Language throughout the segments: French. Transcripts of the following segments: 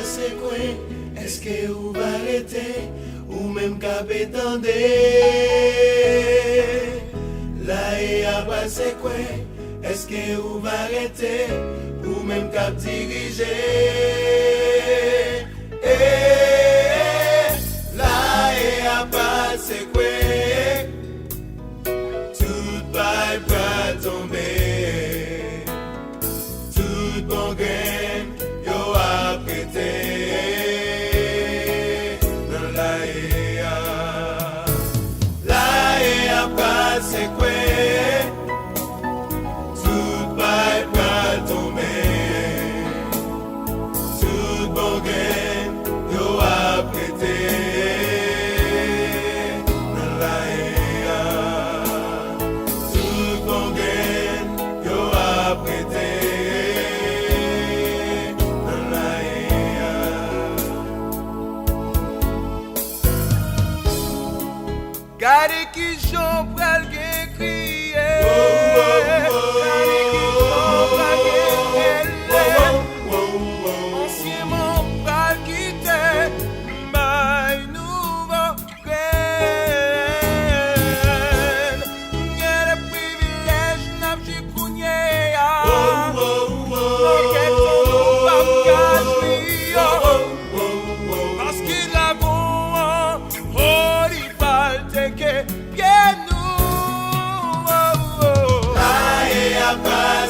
C'est quoi? Est-ce que vous va arrêter ou même capé tendez? Là et après c'est quoi? Est-ce que vous va arrêter ou même cap diriger? Là et après c'est quoi? Tout va tomber, tout bon gain. C'est quoi? Tout va tomber, tout bon gain, yo a prêté dans la tout bon gain, yo a prêté dans la Gardez qui j'en pral gen crier.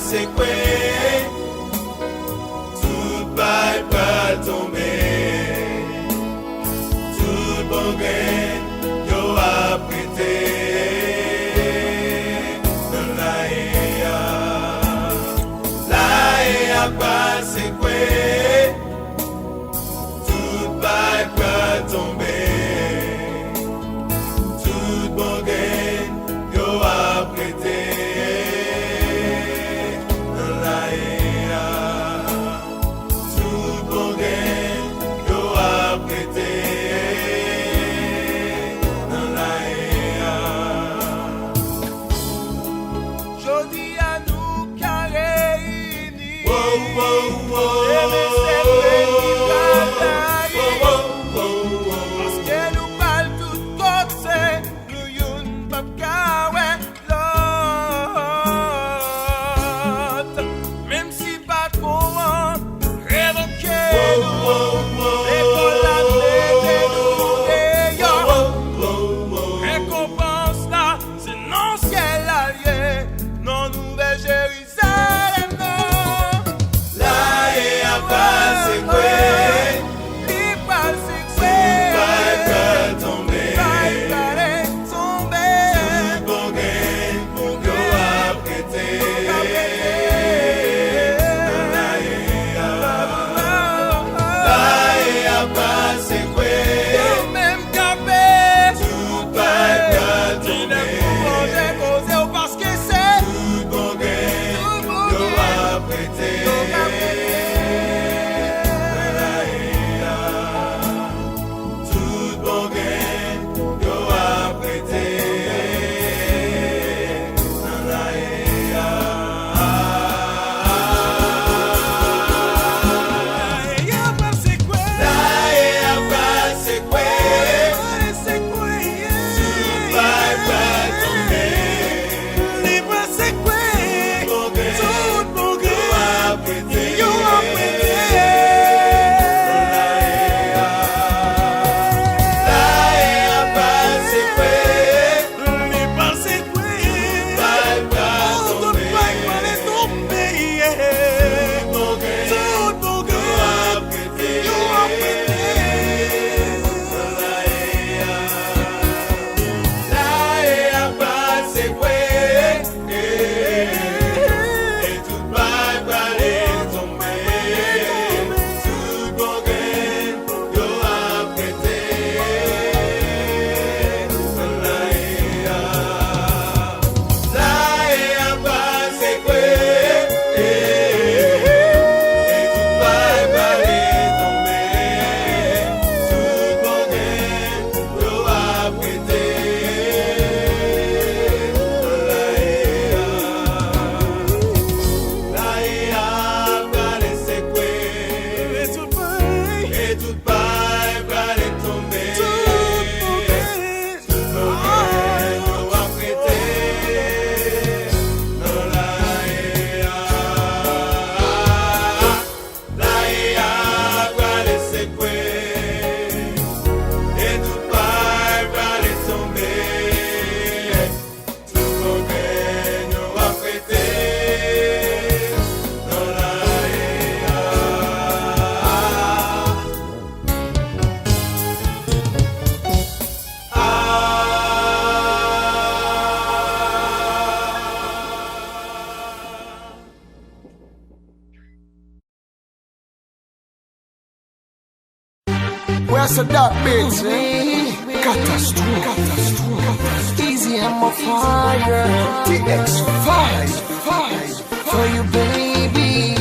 C'est quoi? Tout va tomber, tout bon gain, yo a prêté dans la pas c'est quoi? Tout va tomber, tout bon gain, yo a prêté. et tout paille va les tomber. Tout nos rêves nous a prêté dans la va laisser couer et tout paille va les tomber. Tout nos rêves nous a prêté dans la Where's the dark bits, eh? Catastrophe. Easy, I'm a fire. TX5 for you, baby.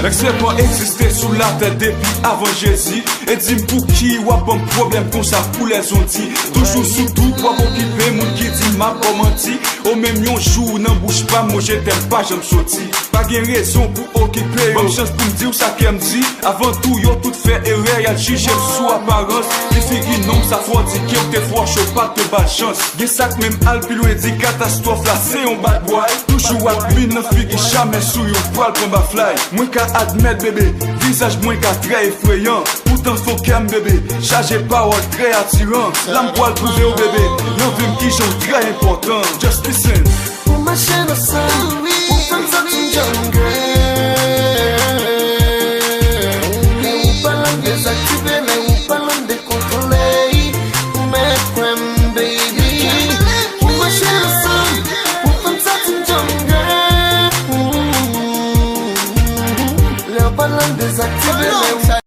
L'excès pas existé sous la tête depuis avant Jésus. Et dis pour qui ou un problème comme ça pour les ondits. Toujours sous tout pour occuper mon qui dit m'a pas menti. Au même yon jour n'en bouge pas, moi je t'aime pas, j'aime sorti. Pas de raison pour occuper. Bonne chance pour me dire ça qu'elle me dit. Avant tout, yo tout fait erreur, y'a jugé sous apparence. Les filles non, ça faut dire qu'il y a des fois chaud pas de bad chance. Y'a ça que même Alpi loin dit catastrophe là, c'est un bad boy. Toujours à mine, non fille qui jamais sous yon poil pour ma fly. Moins qu'à admettre bébé, visage moins qu'à très effrayant. Pourtant faut qu'elle bébé, chargé parole très attirant. L'âme poil prouvé au bébé, non vim qui j'en très important. Just listen.